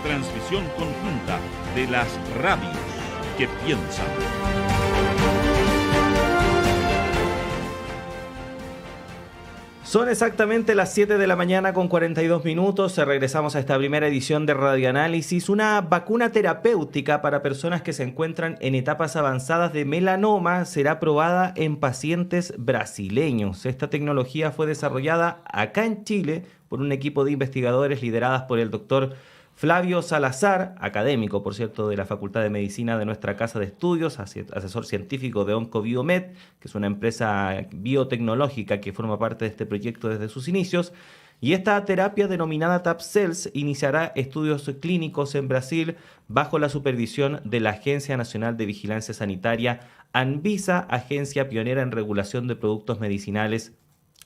transmisión conjunta de las radios que piensan. Son exactamente las 7 de la mañana con 42 minutos. Regresamos a esta primera edición de Radioanálisis. Una vacuna terapéutica para personas que se encuentran en etapas avanzadas de melanoma será probada en pacientes brasileños. Esta tecnología fue desarrollada acá en Chile por un equipo de investigadores lideradas por el doctor Flavio Salazar, académico, por cierto, de la Facultad de Medicina de nuestra Casa de Estudios, asesor científico de OncoBiomed, que es una empresa biotecnológica que forma parte de este proyecto desde sus inicios. Y esta terapia denominada TAP-Cells iniciará estudios clínicos en Brasil bajo la supervisión de la Agencia Nacional de Vigilancia Sanitaria, ANVISA, agencia pionera en regulación de productos medicinales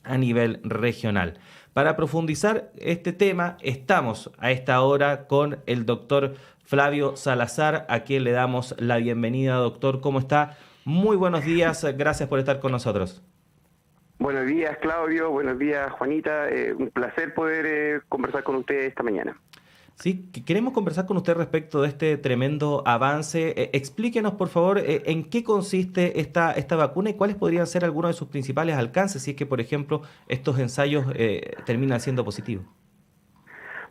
a nivel regional. Para profundizar este tema, estamos a esta hora con el doctor Flavio Salazar, a quien le damos la bienvenida. Doctor, ¿cómo está? Muy buenos días, gracias por estar con nosotros. Buenos días, Claudio. Buenos días, Juanita. Un placer poder conversar con usted esta mañana. Sí, queremos conversar con usted respecto de este tremendo avance. Explíquenos, por favor, en qué consiste esta vacuna y cuáles podrían ser algunos de sus principales alcances, si es que, por ejemplo, estos ensayos terminan siendo positivos.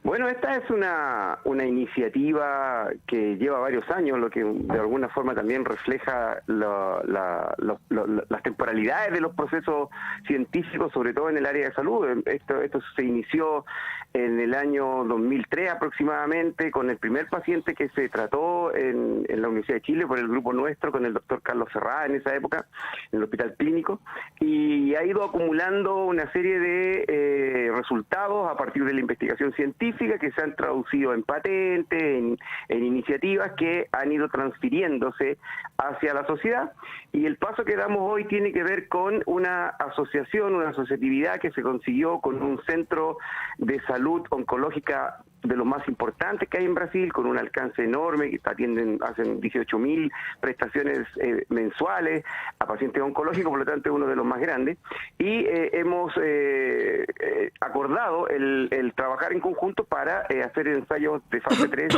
Bueno, esta es una iniciativa que lleva varios años, lo que de alguna forma también refleja las temporalidades de los procesos científicos, sobre todo en el área de salud. Esto se inició en el año 2003 aproximadamente, con el primer paciente que se trató en la Universidad de Chile por el grupo nuestro, con el doctor Carlos Serrada en esa época, en el Hospital Clínico, y ha ido acumulando una serie de resultados a partir de la investigación científica que se han traducido en patentes, en iniciativas que han ido transfiriéndose hacia la sociedad, y el paso que damos hoy tiene que ver con una asociación, una asociatividad que se consiguió con un centro de salud oncológica de los más importantes que hay en Brasil, con un alcance enorme, que hacen 18.000 prestaciones mensuales a pacientes oncológicos, por lo tanto es uno de los más grandes, y hemos acordado el trabajar en conjunto para hacer ensayos de fase 3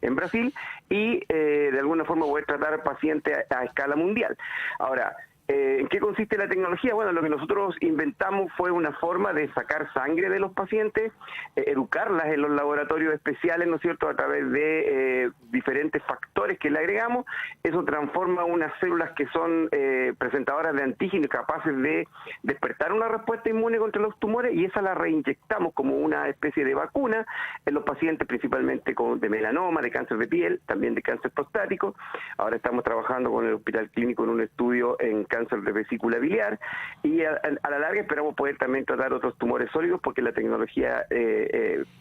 en Brasil y de alguna forma poder tratar pacientes a escala mundial. Ahora, ¿en qué consiste la tecnología? Bueno, lo que nosotros inventamos fue una forma de sacar sangre de los pacientes, educarlas en los laboratorios especiales, ¿no es cierto?, a través de diferentes factores que le agregamos. Eso transforma unas células que son presentadoras de antígenos capaces de despertar una respuesta inmune contra los tumores, y esa la reinyectamos como una especie de vacuna en los pacientes principalmente de melanoma, de cáncer de piel, también de cáncer prostático. Ahora estamos trabajando con el Hospital Clínico en un estudio en cáncer de vesícula biliar, y a la larga esperamos poder también tratar otros tumores sólidos, porque la tecnología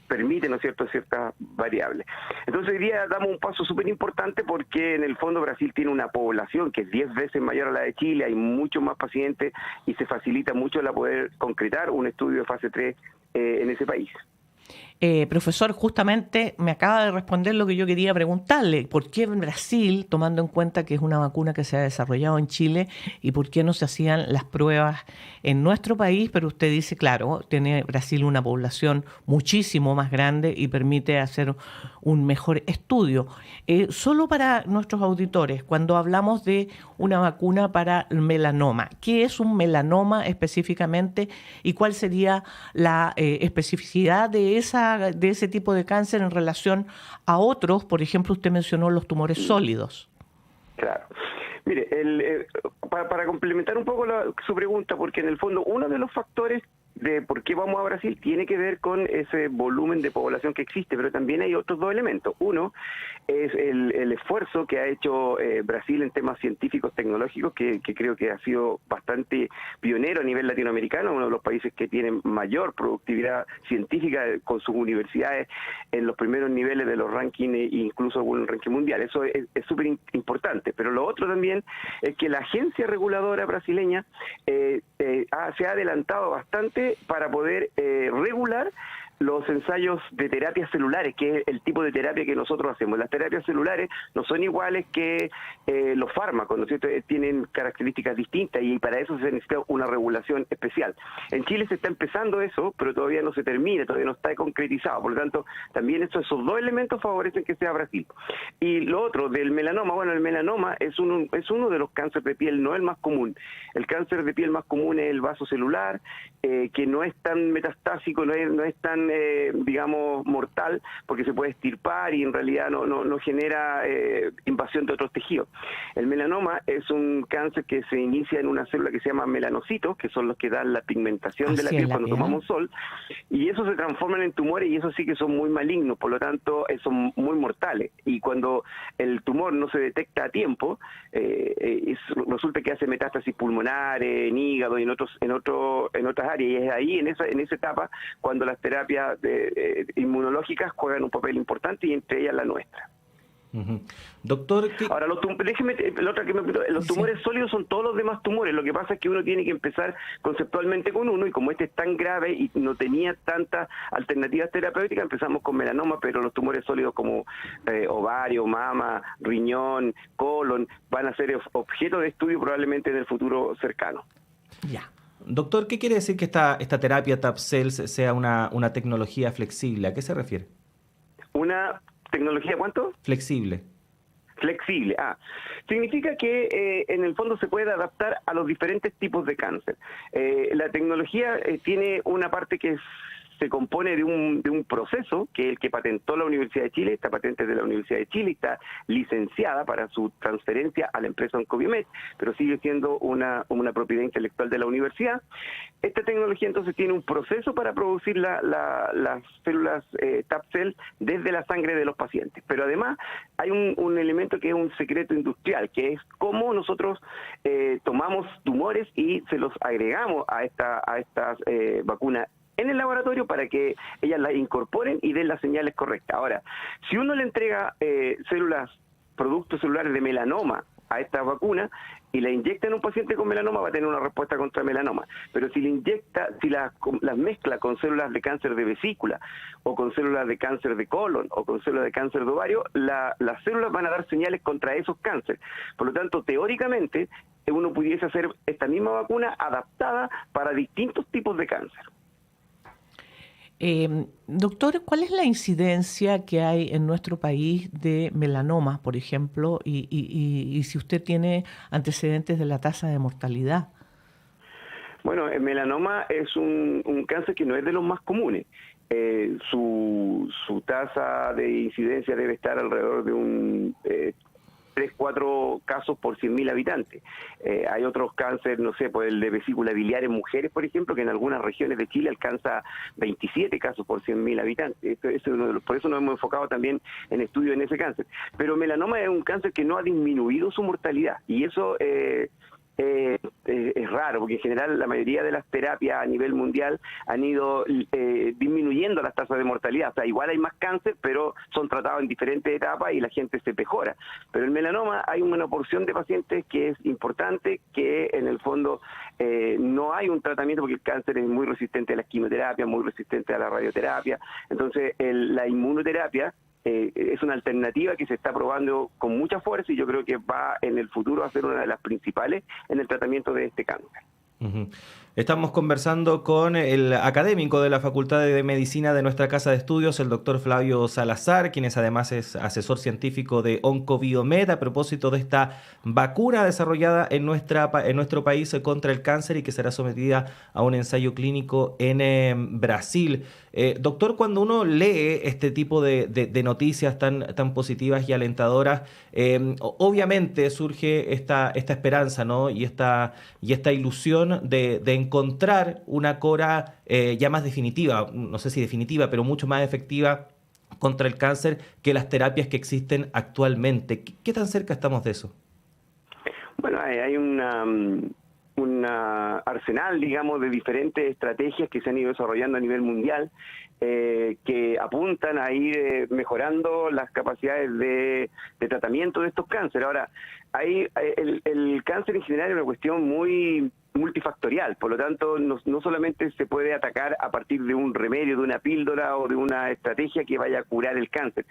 permite, ¿no es cierto?, ciertas variables. Entonces hoy día damos un paso súper importante, porque en el fondo Brasil tiene una población que es 10 veces mayor a la de Chile, hay muchos más pacientes y se facilita mucho la poder concretar un estudio de fase 3 en ese país. Profesor, justamente me acaba de responder lo que yo quería preguntarle. ¿Por qué en Brasil, tomando en cuenta que es una vacuna que se ha desarrollado en Chile, y por qué no se hacían las pruebas en nuestro país? Pero usted dice, claro, tiene Brasil una población muchísimo más grande y permite hacer un mejor estudio. Solo para nuestros auditores, cuando hablamos de una vacuna para el melanoma, ¿qué es un melanoma específicamente y cuál sería la especificidad de ese tipo de cáncer en relación a otros? Por ejemplo, usted mencionó los tumores sólidos. Claro. Mire, para complementar un poco su pregunta, porque en el fondo uno de los factores de por qué vamos a Brasil tiene que ver con ese volumen de población que existe, pero también hay otros dos elementos. Uno es el esfuerzo que ha hecho Brasil en temas científicos, tecnológicos, que creo que ha sido bastante pionero a nivel latinoamericano, uno de los países que tienen mayor productividad científica con sus universidades en los primeros niveles de los rankings e incluso en el ranking mundial. Eso es súper importante. Pero lo otro también es que la agencia reguladora brasileña se ha adelantado bastante para poder regular los ensayos de terapias celulares, que es el tipo de terapia que nosotros hacemos. Las terapias celulares no son iguales que los fármacos, ¿no es cierto? Tienen características distintas y para eso se necesita una regulación especial. En Chile se está empezando eso, pero todavía no se termina, todavía no está concretizado. Por lo tanto, también esos dos elementos favorecen que sea Brasil. Y lo otro, del melanoma, bueno, el melanoma es uno de los cánceres de piel, no el más común. El cáncer de piel más común es el vaso celular, que no es tan metastásico, no es tan digamos, mortal, porque se puede extirpar y en realidad no genera invasión de otros tejidos. El melanoma es un cáncer que se inicia en una célula que se llama melanocitos, que son los que dan la pigmentación de la piel cuando tomamos sol, y eso se transforman en tumores y eso sí que son muy malignos, por lo tanto son muy mortales. Y cuando el tumor no se detecta a tiempo, resulta que hace metástasis pulmonares, en hígado y en otras áreas, y es ahí, en esa etapa, cuando las terapias inmunológicas juegan un papel importante y entre ellas la nuestra. Doctor, ahora los tumores sólidos son todos los demás tumores. Lo que pasa es que uno tiene que empezar conceptualmente con uno, y como este es tan grave y no tenía tantas alternativas terapéuticas, empezamos con melanoma, pero los tumores sólidos como ovario, mama, riñón, colon van a ser objeto de estudio probablemente en el futuro cercano. Ya. Doctor, ¿qué quiere decir que esta terapia TAP-Cells sea una tecnología flexible? ¿A qué se refiere? ¿Una tecnología cuánto? Flexible. Flexible. Significa que en el fondo se puede adaptar a los diferentes tipos de cáncer. La tecnología tiene una parte que se compone de un proceso que es el que patentó la Universidad de Chile. Esta patente es de la Universidad de Chile, está licenciada para su transferencia a la empresa Oncoviomed, pero sigue siendo una propiedad intelectual de la universidad. Esta tecnología entonces tiene un proceso para producir las células TAP-Cell desde la sangre de los pacientes, pero además hay un elemento que es un secreto industrial, que es cómo nosotros tomamos tumores y se los agregamos a estas vacunas en el laboratorio para que ellas las incorporen y den las señales correctas. Ahora, si uno le entrega productos celulares de melanoma a estas vacunas y la inyecta en un paciente con melanoma, va a tener una respuesta contra melanoma. Pero si las mezcla con células de cáncer de vesícula, o con células de cáncer de colon, o con células de cáncer de ovario, las células van a dar señales contra esos cánceres. Por lo tanto, teóricamente, uno pudiese hacer esta misma vacuna adaptada para distintos tipos de cáncer. Doctor, ¿cuál es la incidencia que hay en nuestro país de melanoma, por ejemplo, y si usted tiene antecedentes de la tasa de mortalidad? Bueno, el melanoma es un cáncer que no es de los más comunes. Su tasa de incidencia debe estar alrededor de un 3-4 casos por 100.000 habitantes. Hay otros cánceres, no sé, pues el de vesícula biliar en mujeres, por ejemplo, que en algunas regiones de Chile alcanza 27 casos por 100.000 habitantes. Por eso nos hemos enfocado también en estudios en ese cáncer. Pero melanoma es un cáncer que no ha disminuido su mortalidad, y eso es raro, porque en general la mayoría de las terapias a nivel mundial han ido disminuyendo las tasas de mortalidad. O sea, igual hay más cáncer, pero son tratados en diferentes etapas y la gente se mejora. Pero el melanoma hay una porción de pacientes que es importante, que en el fondo no hay un tratamiento, porque el cáncer es muy resistente a la quimioterapia, muy resistente a la radioterapia. Entonces la inmunoterapia es una alternativa que se está probando con mucha fuerza, y yo creo que va en el futuro a ser una de las principales en el tratamiento de este cáncer. Estamos conversando con el académico de la Facultad de Medicina de nuestra Casa de Estudios, el doctor Flavio Salazar, quien además es asesor científico de Oncoviomed, a propósito de esta vacuna desarrollada en nuestro país contra el cáncer y que será sometida a un ensayo clínico en Brasil. Doctor, cuando uno lee este tipo de noticias tan positivas y alentadoras, obviamente surge esta esperanza, ¿no? y esta ilusión de encontrar una cura ya más definitiva, no sé si definitiva, pero mucho más efectiva contra el cáncer que las terapias que existen actualmente. ¿Qué tan cerca estamos de eso? Bueno, hay un arsenal, digamos, de diferentes estrategias que se han ido desarrollando a nivel mundial, que apuntan a ir mejorando las capacidades de tratamiento de estos cánceres. Ahora, el cáncer en general es una cuestión muy multifactorial, por lo tanto no solamente se puede atacar a partir de un remedio, de una píldora o de una estrategia que vaya a curar el cáncer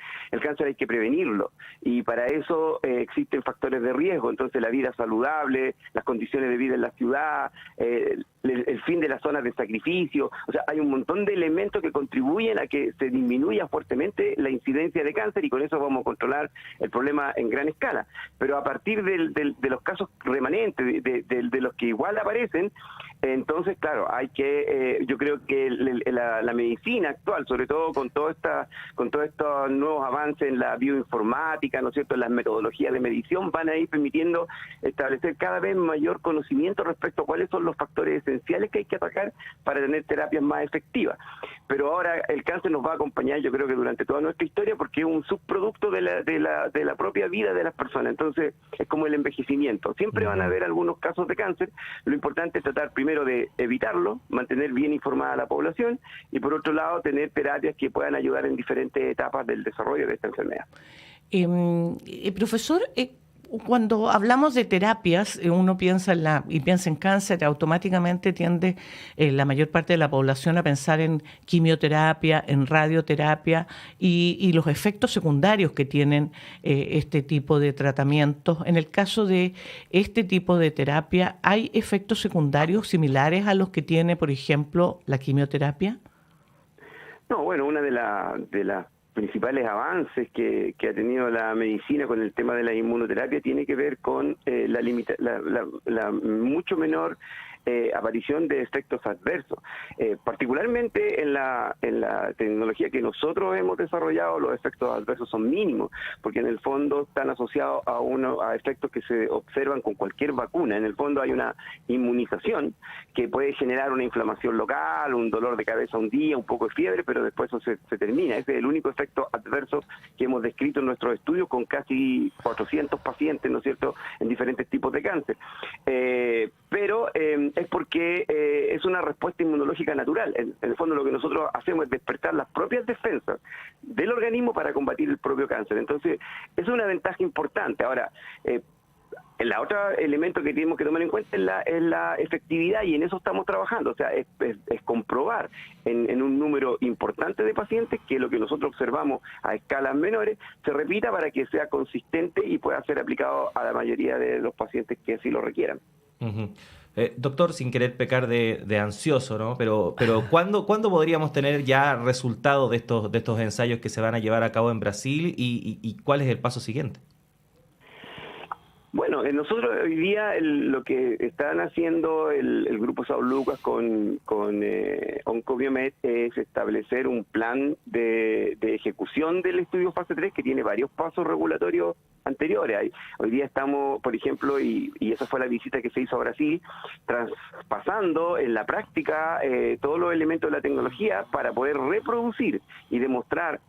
hay que prevenirlo, y para eso existen factores de riesgo, entonces la vida saludable, las condiciones de vida en la ciudad, el fin de las zonas de sacrificio, o sea, hay un montón de elementos que contribuyen a que se disminuya fuertemente la incidencia de cáncer, y con eso vamos a controlar el problema en gran escala. Pero a partir de los casos remanentes, de los que igual aparecen, entonces, claro, hay que, yo creo que la medicina actual, sobre todo con todos estos nuevos avances en la bioinformática, ¿no es cierto?, en las metodologías de medición, van a ir permitiendo establecer cada vez mayor conocimiento respecto a cuáles son los factores esenciales que hay que atacar para tener terapias más efectivas. Pero ahora el cáncer nos va a acompañar, yo creo que durante toda nuestra historia, porque es un subproducto de la propia vida de las personas. Entonces, es como el envejecimiento. Siempre van a haber algunos casos de cáncer. Lo importante es tratar primero de evitarlo, mantener bien informada a la población, y por otro lado, tener terapias que puedan ayudar en diferentes etapas del desarrollo de esta enfermedad. Profesor, cuando hablamos de terapias, uno piensa en cáncer, automáticamente tiende la mayor parte de la población a pensar en quimioterapia, en radioterapia y los efectos secundarios que tienen este tipo de tratamientos. En el caso de este tipo de terapia, ¿hay efectos secundarios similares a los que tiene, por ejemplo, la quimioterapia? No, bueno, una de las principales avances que ha tenido la medicina con el tema de la inmunoterapia tiene que ver con la mucho menor aparición de efectos adversos. Particularmente en la tecnología que nosotros hemos desarrollado, los efectos adversos son mínimos, porque en el fondo están asociados a efectos que se observan con cualquier vacuna. En el fondo hay una inmunización que puede generar una inflamación local, un dolor de cabeza un día, un poco de fiebre, pero después eso se termina. Ese es el único efecto adverso que hemos descrito en nuestros estudios con casi 400 pacientes, ¿no es cierto?, en diferentes tipos de cáncer. Pero es porque es una respuesta inmunológica natural. En el fondo lo que nosotros hacemos es despertar las propias defensas del organismo para combatir el propio cáncer. Entonces, es una ventaja importante. Ahora, el otro elemento que tenemos que tomar en cuenta es la efectividad, y en eso estamos trabajando. O sea, es comprobar en un número importante de pacientes que lo que nosotros observamos a escalas menores se repita para que sea consistente y pueda ser aplicado a la mayoría de los pacientes que así lo requieran. Uh-huh. Doctor, sin querer pecar de ansioso, ¿no? Pero ¿cuándo podríamos tener ya resultados de estos ensayos que se van a llevar a cabo en Brasil y cuál es el paso siguiente? Bueno, nosotros hoy día lo que están haciendo el Grupo Sao Lucas con Oncobiomed es establecer un plan de ejecución del estudio fase 3 que tiene varios pasos regulatorios anteriores. Hoy día estamos, por ejemplo, y esa fue la visita que se hizo a Brasil, traspasando en la práctica todos los elementos de la tecnología para poder reproducir y demostrar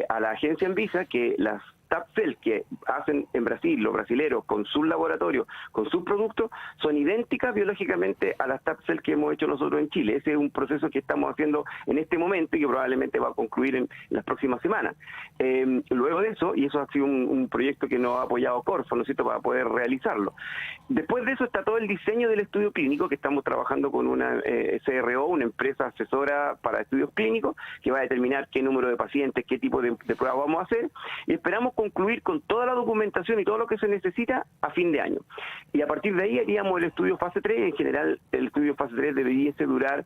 a la agencia Anvisa que las TAP-cell que hacen en Brasil los brasileros con sus laboratorios, con sus productos, son idénticas biológicamente a las TAP-cell que hemos hecho nosotros en Chile. Ese es un proceso que estamos haciendo en este momento y que probablemente va a concluir en las próximas semanas. Luego de eso, y eso ha sido un proyecto que nos ha apoyado Corfo, ¿no es cierto?, para poder realizarlo. Después de eso está todo el diseño del estudio clínico, que estamos trabajando con una CRO, una empresa asesora para estudios clínicos, que va a determinar qué número de pacientes, qué tipo de pruebas vamos a hacer, y esperamos concluir con toda la documentación y todo lo que se necesita a fin de año. Y a partir de ahí haríamos el estudio fase 3. En general, el estudio fase 3 debería durar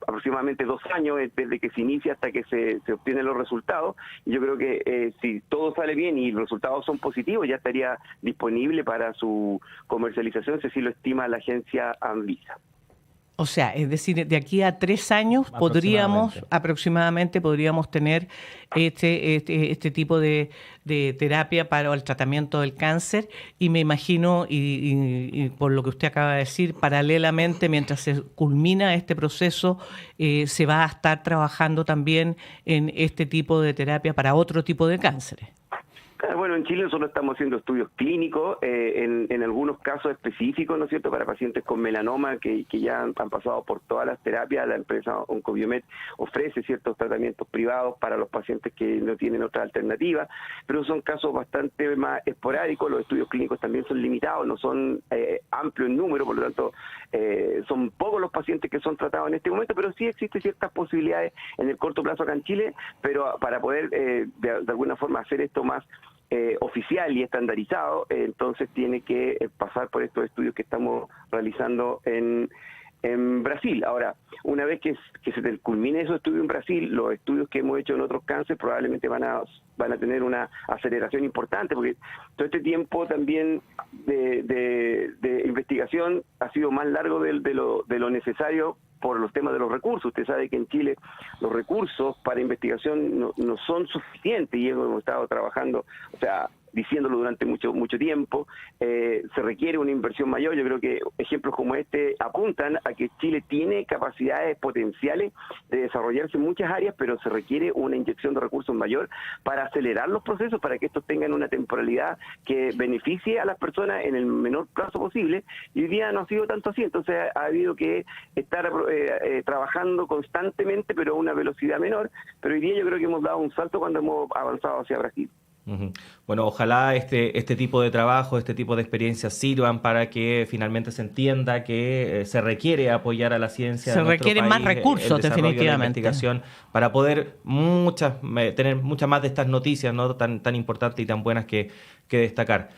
aproximadamente 2 años desde que se inicia hasta que se obtienen los resultados. Y yo creo que si todo sale bien y los resultados son positivos, ya estaría disponible para su comercialización, si así lo estima la agencia Anvisa. O sea, es decir, de aquí a 3 años aproximadamente podríamos tener este tipo de terapia para el tratamiento del cáncer, y me imagino, y por lo que usted acaba de decir, paralelamente, mientras se culmina este proceso, se va a estar trabajando también en este tipo de terapia para otro tipo de cánceres. Bueno, en Chile nosotros estamos haciendo estudios clínicos en algunos casos específicos, ¿no es cierto?, para pacientes con melanoma que ya han pasado por todas las terapias. La empresa Oncobiomet ofrece ciertos tratamientos privados para los pacientes que no tienen otra alternativa, pero son casos bastante más esporádicos. Los estudios clínicos también son limitados, no son amplios en número, por lo tanto son pocos los pacientes que son tratados en este momento, pero sí existen ciertas posibilidades en el corto plazo acá en Chile, pero para poder de alguna forma hacer esto más oficial y estandarizado, entonces tiene que pasar por estos estudios que estamos realizando en Brasil. Ahora, una vez que se culmine esos estudios en Brasil, los estudios que hemos hecho en otros cánceres probablemente van a tener una aceleración importante, porque todo este tiempo también de investigación ha sido más largo de lo necesario por los temas de los recursos. Usted sabe que en Chile los recursos para investigación no son suficientes, y hemos estado trabajando, o sea, diciéndolo durante mucho tiempo. Se requiere una inversión mayor. Yo creo que ejemplos como este apuntan a que Chile tiene capacidades potenciales de desarrollarse en muchas áreas, pero se requiere una inyección de recursos mayor para acelerar los procesos, para que estos tengan una temporalidad que beneficie a las personas en el menor plazo posible, y hoy día no ha sido tanto así. Entonces ha habido que estar trabajando constantemente, pero a una velocidad menor, pero hoy día yo creo que hemos dado un salto cuando hemos avanzado hacia Brasil. Bueno, ojalá este tipo de trabajo, este tipo de experiencias sirvan para que finalmente se entienda que se requiere apoyar a la ciencia. Se de nuestro requieren país, más recursos, el desarrollo de la definitivamente. investigación, para poder tener muchas más de estas noticias, ¿no?, tan importantes y tan buenas que destacar.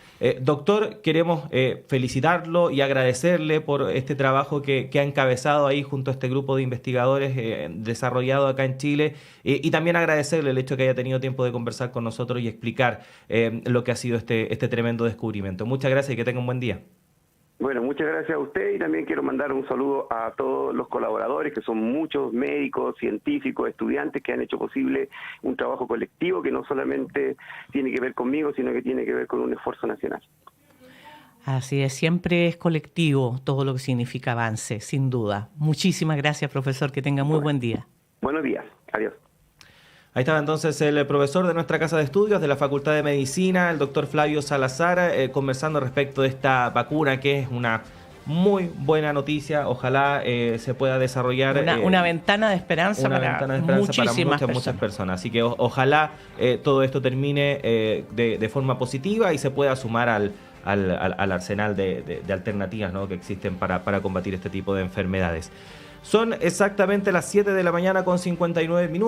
Doctor, queremos felicitarlo y agradecerle por este trabajo que ha encabezado ahí junto a este grupo de investigadores desarrollado acá en Chile, y también agradecerle el hecho que haya tenido tiempo de conversar con nosotros y explicar lo que ha sido este tremendo descubrimiento. Muchas gracias y que tenga un buen día. Bueno, muchas gracias a usted, y también quiero mandar un saludo a todos los colaboradores, que son muchos médicos, científicos, estudiantes, que han hecho posible un trabajo colectivo que no solamente tiene que ver conmigo, sino que tiene que ver con un esfuerzo nacional. Así es, siempre es colectivo todo lo que significa avance, sin duda. Muchísimas gracias, profesor, que tenga muy buen día. Buenos días, adiós. Ahí estaba entonces el profesor de nuestra casa de estudios de la Facultad de Medicina, el doctor Flavio Salazar, conversando respecto de esta vacuna, que es una muy buena noticia. Ojalá se pueda desarrollar una ventana de esperanza para muchas personas. Así que ojalá todo esto termine de forma positiva y se pueda sumar al arsenal de alternativas, ¿no?, que existen para combatir este tipo de enfermedades. Son exactamente las 7 de la mañana con 59 minutos.